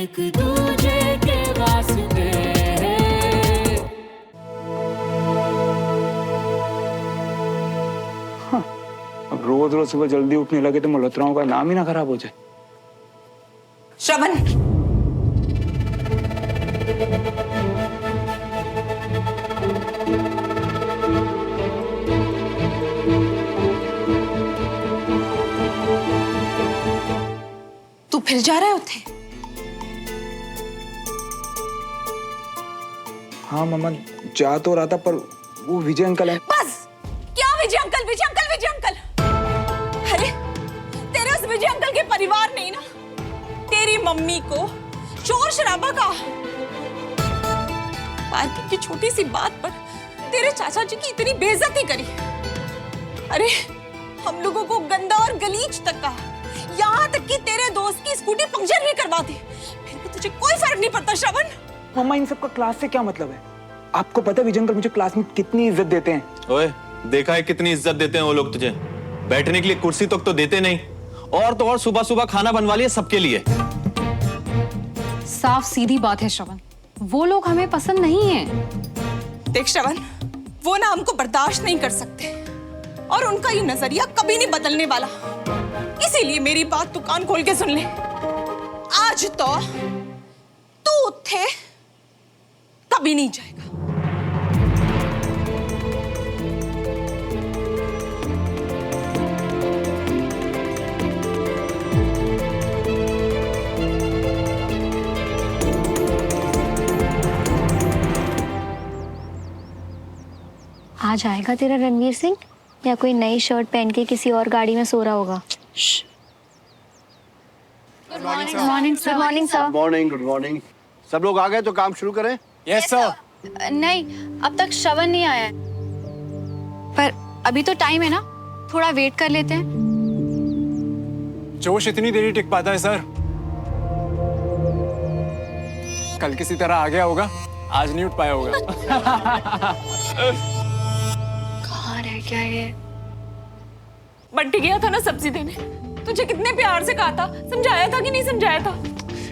एक दूजे के वास्ते। हाँ, अब रोज रोज सुबह जल्दी उठने लगे तो मल्होत्राओं का नाम ही ना खराब हो जाए। श्रवण, तू फिर जा रहा है उठे? हाँ मम्मा, जा तो रहा था पर वो विजय अंकल है। बस, क्या विजय अंकल, विजय अंकल, विजय अंकल? अरे तेरे उस विजय अंकल के परिवार ने ना तेरी मम्मी को शोर शराबा का पार्किंग की छोटी सी बात पर तेरे चाचा जी की इतनी बेइज्जती करी। अरे हम लोगों को गंदा और गलीज तक कहा, यहाँ तक कि तेरे दोस्त की स्कूटी पंक्चर भी करवा दी, फिर भी तुझे कोई फर्क नहीं पड़ता। श्रवण, मम्मा इन सब का क्लास से क्या मतलब है? आपको पता है विजय अंकल मुझे क्लास में कितनी इज्जत देते हैं? ओए, देखा है कितनी इज्जत देते हैं वो लोग तुझे? बैठने के लिए कुर्सी तक तो देते नहीं, और तो और सुबह सुबह खाना बनवा लिया सबके लिए। साफ सीधी बात है श्रवण, वो लोग हमें पसंद नहीं है। देख श्रवण, वो ना हमको बर्दाश्त नहीं कर सकते और उनका ये नजरिया कभी नहीं बदलने वाला। इसीलिए मेरी बात तू कान खोल के सुन ले। आज तो तू उठे कभी नहीं जाएगा। आज आएगा तेरा रणवीर सिंह, या कोई नई शर्ट पहन के किसी और गाड़ी में सो रहा होगा। Good morning sir. Morning, good morning. सब लोग आ गए तो काम शुरू करें? Yes sir. नहीं, अब तक श्रवण नहीं आया है, पर अभी तो टाइम है ना, थोड़ा वेट कर लेते हैं। जोश इतनी देरी टिक पाता है सर? कल किसी तरह आ गया होगा, आज नहीं उठ पाया होगा। कहाँ रह गया ये? बंटी गया था ना सब्जी देने, तुझे कितने प्यार से कहा था, समझाया था कि नहीं समझाया था?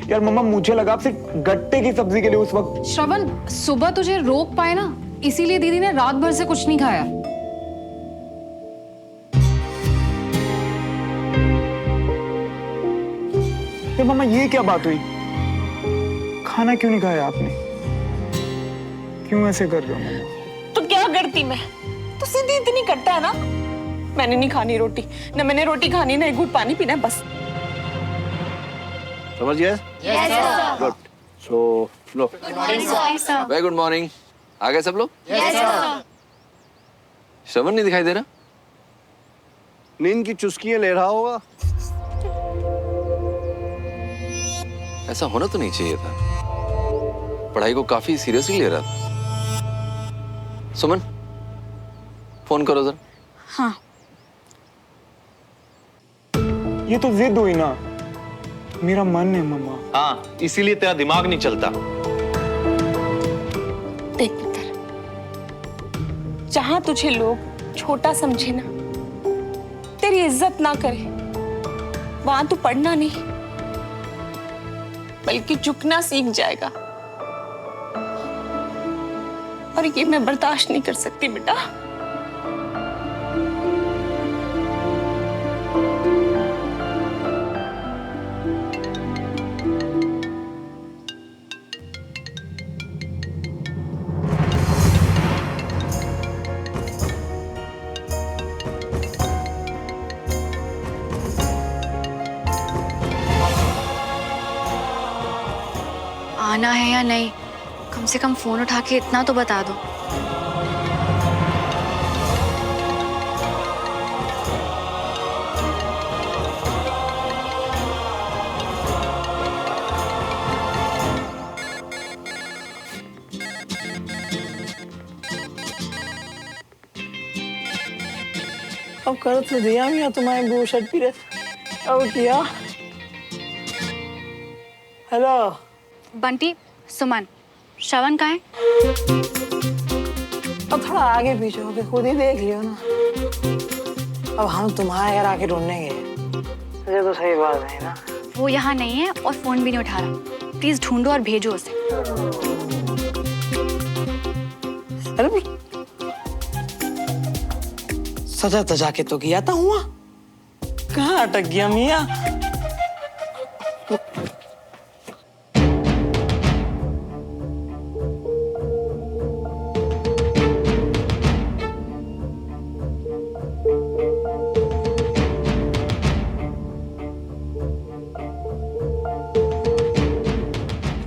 यार मम्मा, मुझे लगा आप सिर्फ गट्टे की सब्जी के लिए उस वक्त। श्रवण, सुबह तुझे रोक पाए ना, इसीलिए दीदी ने रात भर से कुछ नहीं खाया। तो मम्मा ये क्या बात हुई? खाना क्यों नहीं खाया आपने? क्यों ऐसे कर रहे हो मम्मा? तो क्या करती मैं? तो सीधी इतनी करता है ना। मैंने नहीं खानी रोटी, ना मैंने रोटी खानी, ना एक घूंट पानी पीना है, बस। समझ गए? Yes sir. गुड। सो लो। Very good morning. आ गए सब लोग? Yes sir. श्रवण नहीं दिखाई दे रहा? नींद की चुस्कियां ले रहा होगा। ऐसा होना तो नहीं चाहिए था, पढ़ाई को काफी सीरियसली ले रहा था। सुमन, फोन करो जरा। हाँ। ये तो जिद हुई ना, मेरा मन है मम्मा। हाँ, इसीलिए तेरा दिमाग नहीं चलता। देख पुत्र, जहां तुझे लोग छोटा समझे ना, तेरी इज्जत ना करे, वहां तू पढ़ना नहीं बल्कि झुकना सीख जाएगा। और ये मैं बर्दाश्त नहीं कर सकती बेटा। आना है या नहीं, कम से कम फोन उठा के इतना तो बता दो। अब कर तो दिया मियां तुम्हारे बू शर्ट पी रहे, अब किया। हेलो बंटी, सुमन, श्रवण कहाँ है? अब थोड़ा आगे पीछे होके खुद ही देख लियो ना। अब हम तुम्हारे घर आके ढूंढने गए, मुझे तो सही बात नहीं ना। वो यहाँ नहीं है और फोन भी नहीं उठा रहा। प्लीज ढूंढो और भेजो उसे। अरे सजा तजा के तो गया था हुआ, कहाँ अटक गया मियाँ?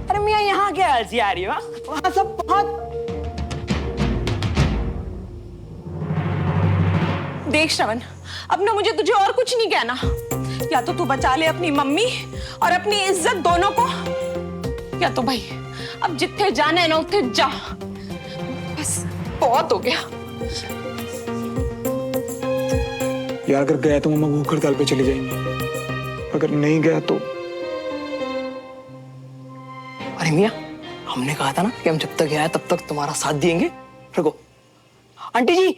अरे मियाँ यहाँ क्या हंसी आ रही है? वहाँ सब बहुत देख श्रवण, अब ना मुझे तुझे और कुछ नहीं कहना। या तो तू बचा ले अपनी मम्मी और अपनी इज्जत दोनों को, या तो भाई अब जिथे जाना है ना उठे जा। बस बहुत हो गया। यार अगर गया तो मम्मा भूख हड़ताल पे चली जाएंगी, अगर नहीं गया तो। अरे मियाँ, हमने कहा था ना कि हम जब तक आए तब तक तुम्हारा साथ देंगे। रुको आंटी जी,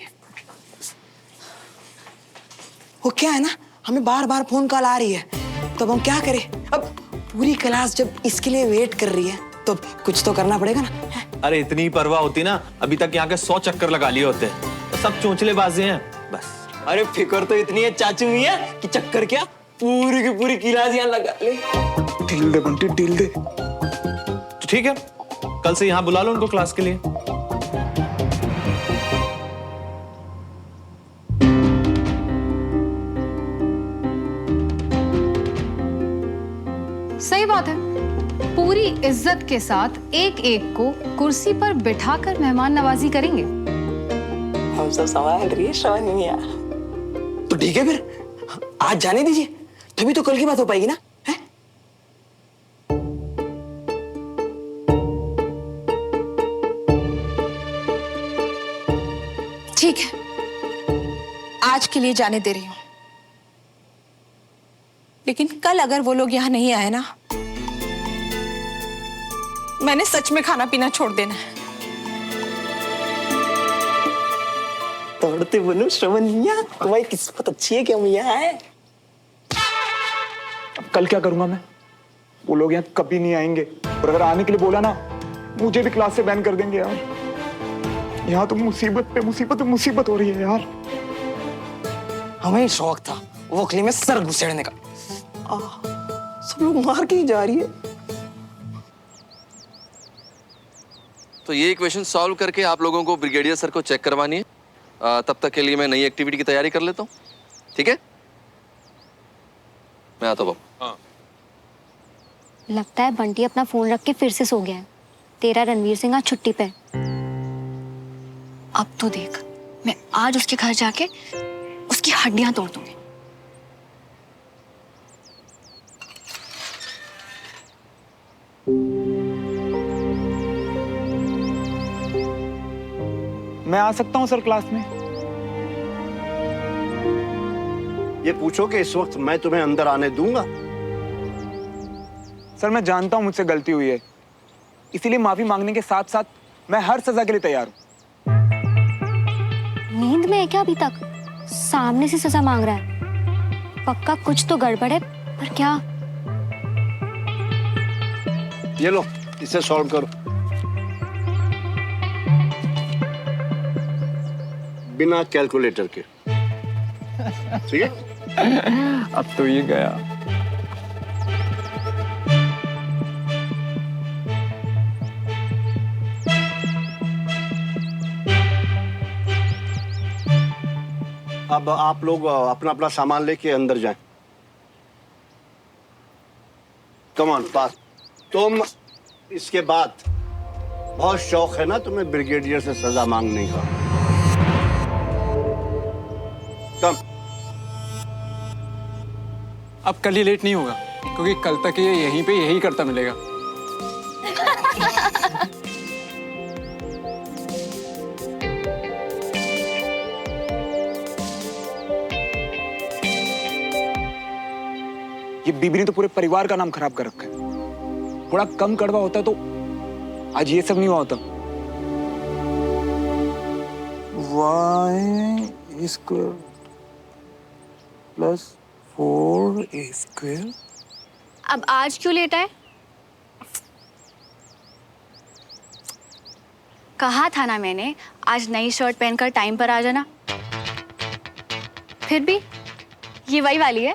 वो क्या है ना, हमें बार बार फोन कॉल आ रही है, तो अब हम क्या करें? अब पूरी क्लास जब इसके लिए वेट कर रही है तो कुछ तो करना पड़ेगा ना। अरे इतनी परवाह होती ना अभी तक यहाँ के 100 चक्कर लगा लिए होते। तो सब चोंचलेबाजी हैं बस। अरे फिक्र तो इतनी है चाचू मियाँ कि चक्कर क्या, पूरी की पूरी क्लास यहाँ लगा ले। ढील दे बंटी, ढील दे। तो ठीक है, कल से यहाँ बुला लो उनको क्लास के लिए। सही बात है, पूरी इज्जत के साथ एक एक को कुर्सी पर बिठाकर मेहमान नवाजी करेंगे। हम सब संभाल रही है श्रवण मियाँ। तो ठीक है फिर आज जाने दीजिए, तभी तो कल की बात हो पाएगी ना। है? ठीक है, आज के लिए जाने दे रही हूं, लेकिन कल अगर वो लोग यहां नहीं आए ना, मैंने सच में खाना पीना छोड़ देना है। तोड़ते बोलो श्रवण मियाँ, तुम्हारी किस्मत अच्छी है कि हम यहाँ आए। अब कल क्या करूंगा मैं? वो लोग यहाँ कभी नहीं आएंगे, और अगर आने के लिए बोला ना मुझे भी क्लास से बैन कर देंगे यार। यहाँ तो मुसीबत पे मुसीबत पे मुसीबत हो रही है यार। हमें शौक था वोखली में सर घुसेड़ने का, सब लोग मार के ही जा रही है। तो ये इक्वेशन सॉल्व करके आप लोगों को ब्रिगेडियर सर को चेक करवानी है। तब तक के लिए मैं नई एक्टिविटी की तैयारी कर लेता हूँ, ठीक है? मैं आता हूँ। हाँ। लगता है बंटी अपना फोन रख के फिर से सो गया है। तेरा रणवीर सिंह आज छुट्टी पे। अब तो देख, मैं आज उसके घर जाके उसकी हड्डियां तोड़ दूंगी। मैं आ सकता हूँ सर क्लास में? ये पूछो कि इस वक्त मैं तुम्हें अंदर आने दूंगा? सर मैं जानता हूँ मुझसे गलती हुई है, इसीलिए माफी मांगने के साथ साथ मैं हर सजा के लिए तैयार हूँ। नींद में है क्या अभी तक? सामने से सजा मांग रहा है, पक्का कुछ तो गड़बड़ है, पर क्या? ये लो, इसे सॉल्व करो बिना कैलकुलेटर के, ठीक है? अब तो ये गया। अब आप लोग अपना अपना सामान लेके अंदर जाएं। कम ऑन पास। तुम इसके बाद बहुत शौक है ना तुम्हें ब्रिगेडियर से सजा मांगने का? कम। अब कल ही लेट नहीं होगा, क्योंकि कल तक ये यहीं पे यही करता मिलेगा। ये बीबी ने तो पूरे परिवार का नाम खराब कर रखा है। थोड़ा कम कड़वा होता तो आज ये सब नहीं हुआ होता। y² + 4a²। अब आज क्यों लेटा है? कहा था ना मैंने, आज नई शर्ट पहनकर टाइम पर आ जाना। फिर भी ये वही वाली है।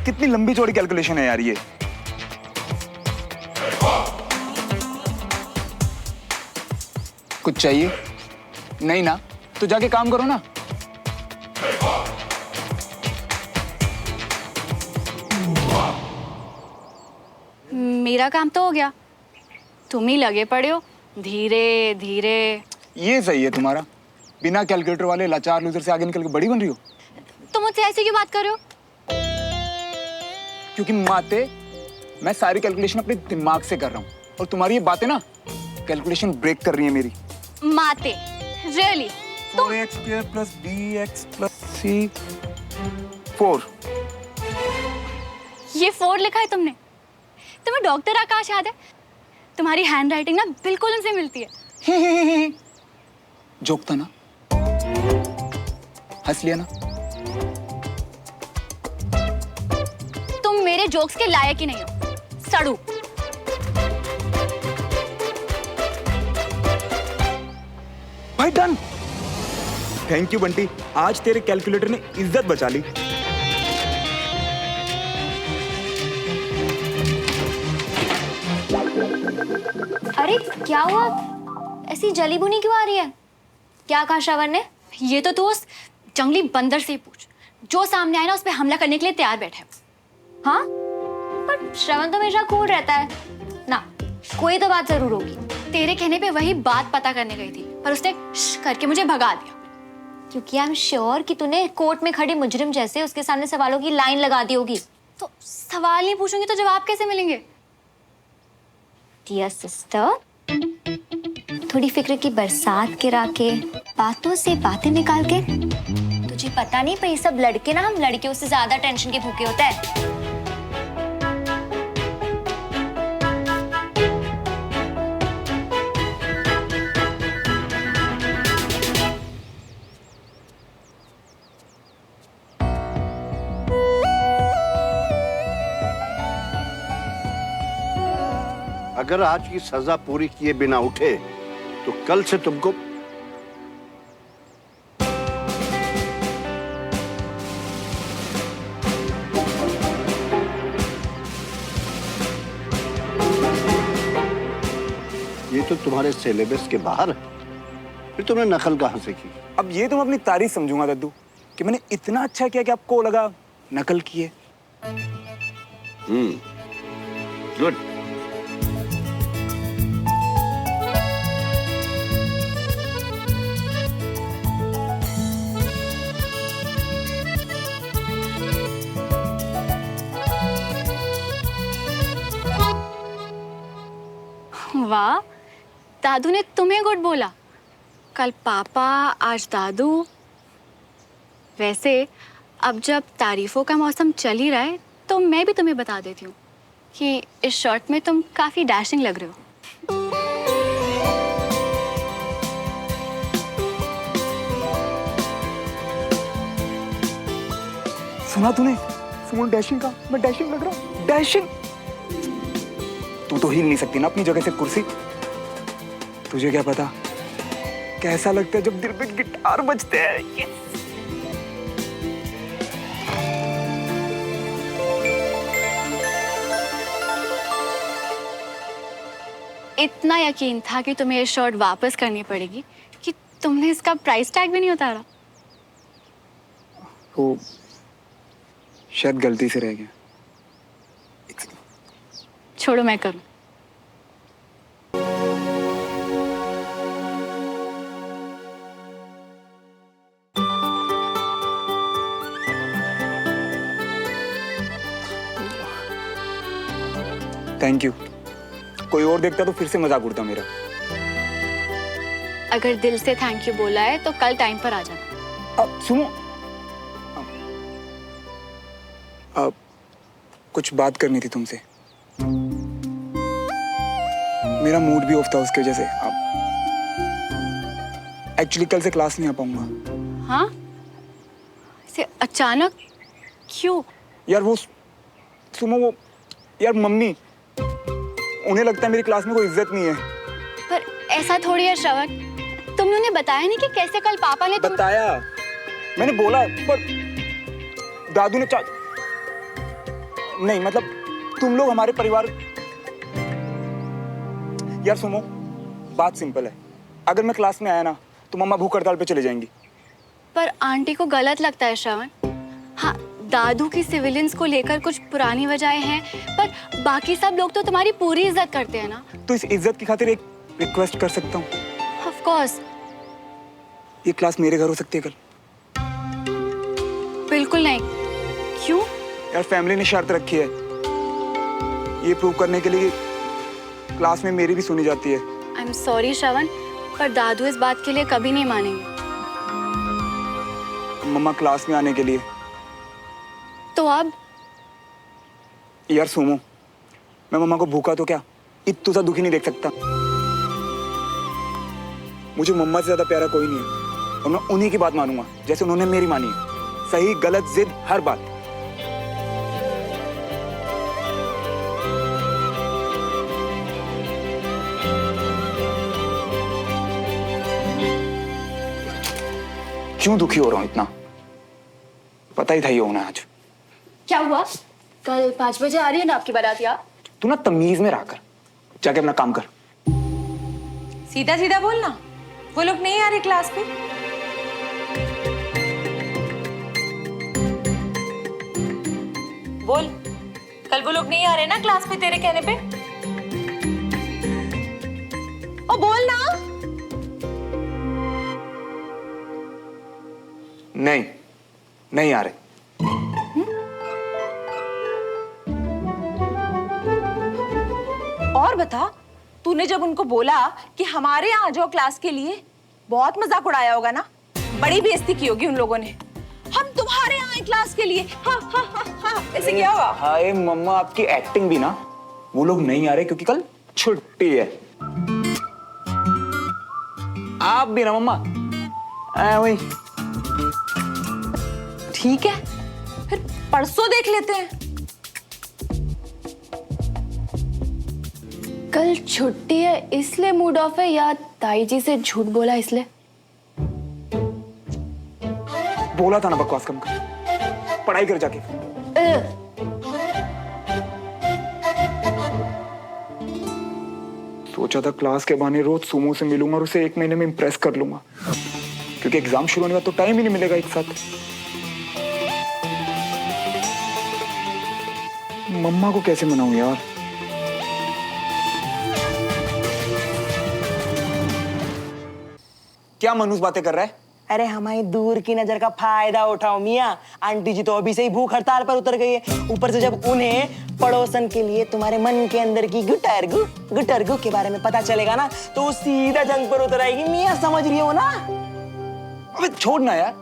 कितनी लंबी चौड़ी कैलकुलेशन है यार ये। कुछ चाहिए? नहीं ना, तो जाके काम करो ना। मेरा काम तो हो गया, तुम ही लगे पड़े हो धीरे धीरे। ये सही है तुम्हारा, बिना कैलकुलेटर वाले लाचार लूजर से आगे निकल के बड़ी बन रही हो। तुम मुझसे ऐसे क्यों बात कर रहे हो? क्योंकि माते मैं सारी कैलकुलेशन अपने दिमाग से कर रहा हूँ और तुम्हारी ये बातें ना कैलकुलेशन ब्रेक कर रही है मेरी। माते रियली? 4x² + bx + c 4। ये 4 लिखा है तुमने? तुम्हें डॉक्टर आकाश याद है? तुम्हारी हैंड राइटिंग ना बिल्कुल उनसे मिलती है। जोक था ना, हंस लिया ना। तुम मेरे जोक्स के लायक ही नहीं हो, सड़ू। भाई डन। थैंक यू बंटी, आज तेरे कैलकुलेटर ने इज्जत बचा ली। अरे क्या हुआ, ऐसी जली बुनी क्यों आ रही है? क्या कहा श्रवण ने? ये तो तू उस जंगली बंदर से ही पूछ, जो सामने आए ना उस पे हमला करने के लिए तैयार बैठे है। हाँ, पर श्रवण तो हमेशा कूल रहता है ना, कोई तो बात जरूर होगी। तेरे कहने पे वही बात पता करने गई थी, पर उसने श्श करके मुझे भगा दिया। क्योंकि आई एम श्योर कि तूने कोर्ट में खड़े मुजरिम जैसे उसके सामने सवालों की लाइन लगा दी होगी। तो सवाल नहीं पूछूंगी तो जवाब कैसे मिलेंगे? डियर सिस्टर, थोड़ी फिक्र की बरसात गिरा के, बातों से बातें निकाल के। तुझे पता नहीं पर ये सब लड़के ना हम लड़कियों से ज्यादा टेंशन के भूखे होते हैं। अगर आज की सजा पूरी किए बिना उठे तो कल से तुमको ये तो तुम्हारे सिलेबस के बाहर है, फिर तुमने नकल कहां से की? अब ये तुम अपनी तारीफ समझूंगा दद्दू कि मैंने इतना अच्छा किया कि आपको लगा नकल किए। गुड। वाह, दादू ने तुम्हें गुड बोला। कल पापा, आज दादू। वैसे अब जब तारीफों का मौसम चल ही रहा है तो मैं भी तुम्हें बता देती हूँ कि इस शर्ट में तुम काफी डैशिंग लग रहे हो। सुना तूने? सुमन डैशिंग का, मैं डैशिंग लग रहा हूँ? डैशिंग? तू तो हिल नहीं सकती ना अपनी जगह से कुर्सी। तुझे क्या पता कैसा लगता है जब दिल पे गिटार बजते हैं। इतना यकीन था कि तुम्हें ये शर्ट वापस करनी पड़ेगी कि तुमने इसका प्राइस टैग भी नहीं उतारा। वो शायद गलती से रह गया। छोड़ो, मैं करूं। Thank you. कोई और देखता तो फिर से मजाक उड़ता मेरा। अगर दिल से थैंक यू बोला है तो कल टाइम पर आ जाना। अब सुनो, अब कुछ बात करनी थी तुमसे। मेरा मूड भी ऑफ था उसकी वजह से। अब एक्चुअली कल से क्लास नहीं आ पाऊंगा। हाँ? इसे अचानक क्यों? यार वो सुनो, वो यार मम्मी उन्हें लगता है मेरी क्लास में कोई इज्जत नहीं है। पर ऐसा थोड़ी है श्रवण, तुमने उन्हें बताया नहीं कि कैसे कल पापा ने बताया, मैंने बोला, पर दादू ने नहीं, मतलब तुम लोग हमारे परिवार। यार सुनो, बात सिंपल है, अगर मैं क्लास में आया ना तो मम्मा भूख हड़ताल पे चले जाएंगी। पर आंटी को गलत लगता है श्रवण। हाँ, दादू की सिविलियंस को लेकर कुछ पुरानी वजहें हैं, पर बाकी सब लोग तो तुम्हारी पूरी इज्जत करते हैं ना। तो इस इज्जत की खातिर एक रिक्वेस्ट कर सकता हूँ? Of course. ये क्लास मेरे घर हो सकती है कल? बिल्कुल नहीं। क्यों? यार फैमिली ने शर्त रखी है, ये प्रूव करने के लिए क्लास में मेरी भी सुनी जाती है। आई एम सॉरी श्रवण, पर दादू इस बात के लिए कभी नहीं मानेंगे। मम्मा क्लास में आने के लिए तो अब? यार सुमो, मैं मम्मा को भूखा तो क्या इत्तू सा दुखी नहीं देख सकता। मुझे मम्मा से ज्यादा प्यारा कोई नहीं है, और मैं उन्हीं की बात मानूंगा जैसे उन्होंने मेरी मानी है। सही गलत जिद हर बात। क्यों दुखी हो रहा हूं इतना? पता ही था ये होना आज। क्या हुआ? कल 5 बजे आ रही है ना आपकी बारात यार। तू ना तमीज में रहकर जाके अपना काम कर। सीधा सीधा बोलना, वो लोग नहीं आ रहे क्लास पे। बोल, कल वो लोग नहीं आ रहे ना क्लास में तेरे कहने पे? ओ बोल ना। नहीं आ रहे। और बता, तूने जब उनको बोला कि हमारे यहाँ आ जाओ क्लास के लिए, बहुत मजाक उड़ाया होगा ना? बड़ी बेइज्जती की होगी उन लोगों ने। हम तुम्हारे यहाँ आए क्लास के लिए, हाँ हाँ हाँ हाँ, ऐसे क्या हुआ? हाय मम्मा, आपकी एक्टिंग भी ना। वो लोग नहीं आ रहे क्योंकि कल छुट्टी है। आप भी ना मम्मा। वही ठीक है, फिर परसों देख लेते हैं। कल छुट्टी है इसलिए मूड ऑफ है, या ताई जी से झूठ बोला इसलिए? बोला था ना बकवास कम कर, पढ़ाई कर जाके। सोचा था क्लास के बहाने रोज सुमो से मिलूंगा और उसे 1 महीने में इंप्रेस कर लूंगा, क्योंकि एग्जाम शुरू होने का तो टाइम ही नहीं मिलेगा एक साथ। मम्मा को कैसे मनाऊं यार? क्या मनूस बातें कर रहा है? अरे हमारी दूर की नजर का फायदा उठाओ मियाँ। आंटी जी तो अभी से ही भूख हड़ताल पर उतर गई है, ऊपर से जब उन्हें पड़ोसन के लिए तुम्हारे मन के अंदर की गुटरगु के बारे में पता चलेगा ना, तो वो सीधा जंग पर उतर आएगी मियाँ, समझ रही हो ना? अबे छोड़ ना यार,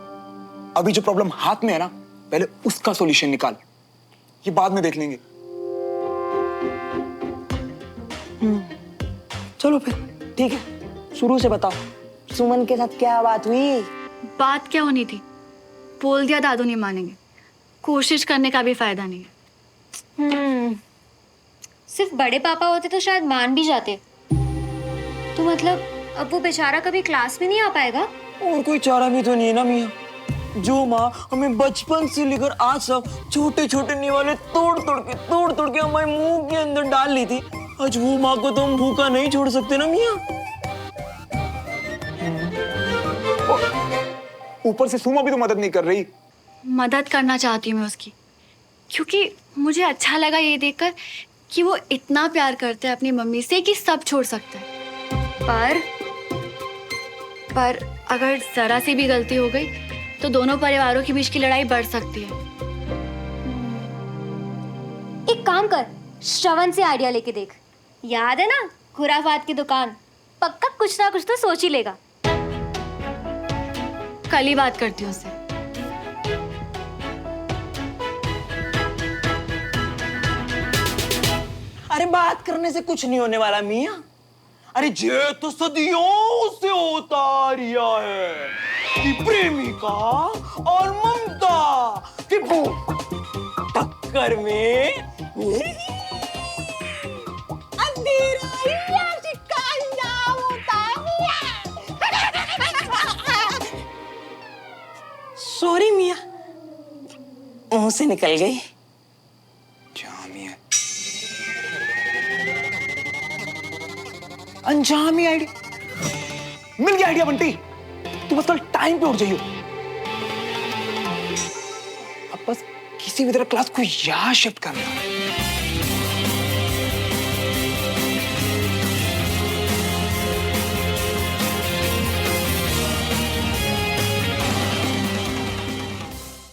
अभी जो प्रॉब्लम हाथ में है ना, पहले उसका सॉल्यूशन निकाल, ये बाद में देख लेंगे। चलो फिर ठीक है, शुरू से बताओ, सुमन के साथ क्या बात हुई? बात क्या होनी थी? बोल दिया दादू नहीं मानेंगे, कोशिश करने का भी फायदा नहीं है। सिर्फ बड़े पापा होते तो शायद मान भी जाते। तो मतलब अब वो बेचारा कभी क्लास में नहीं आ पाएगा? और कोई चारा भी तो नहीं है ना मियाँ? जो माँ हमें बचपन से लेकर आज तक छोटे छोटे निवाले तोड़ तोड़ के हमारे मुंह के अंदर डाल ली थी, आज वो माँ को तो हम भूखा नहीं छोड़ सकते ना मियाँ। ऊपर से सुमा भी तो मदद नहीं कर रही। मदद करना चाहती हूँ मैं उसकी, क्योंकि मुझे अच्छा लगा ये देखकर कि वो इतना प्यार करते हैं अपनी मम्मी से कि सब छोड़ सकते हैं। पर अगर जरा सी भी गलती हो गई तो दोनों परिवारों के बीच की लड़ाई बढ़ सकती है। एक काम कर, श्रवण से आइडिया लेके देख। याद है ना खुराफात की दुकान? पक्का कुछ ना कुछ तो सोच ही लेगा। कल ही बात करती हूँ उससे। अरे बात करने से कुछ नहीं होने वाला मियाँ। अरे ये तो सदियों से होता आ रहा है कि प्रेमिका और ममता की टक्कर में अद्दी सॉरी मिया, मुंह से निकल गई। जामिया, अंजामी आइडिया मिल गया। आइडिया बंटी, तू बस कल टाइम पे उठ जाइयो। अब बस किसी भी तरह क्लास को यहाँ शिफ्ट करना।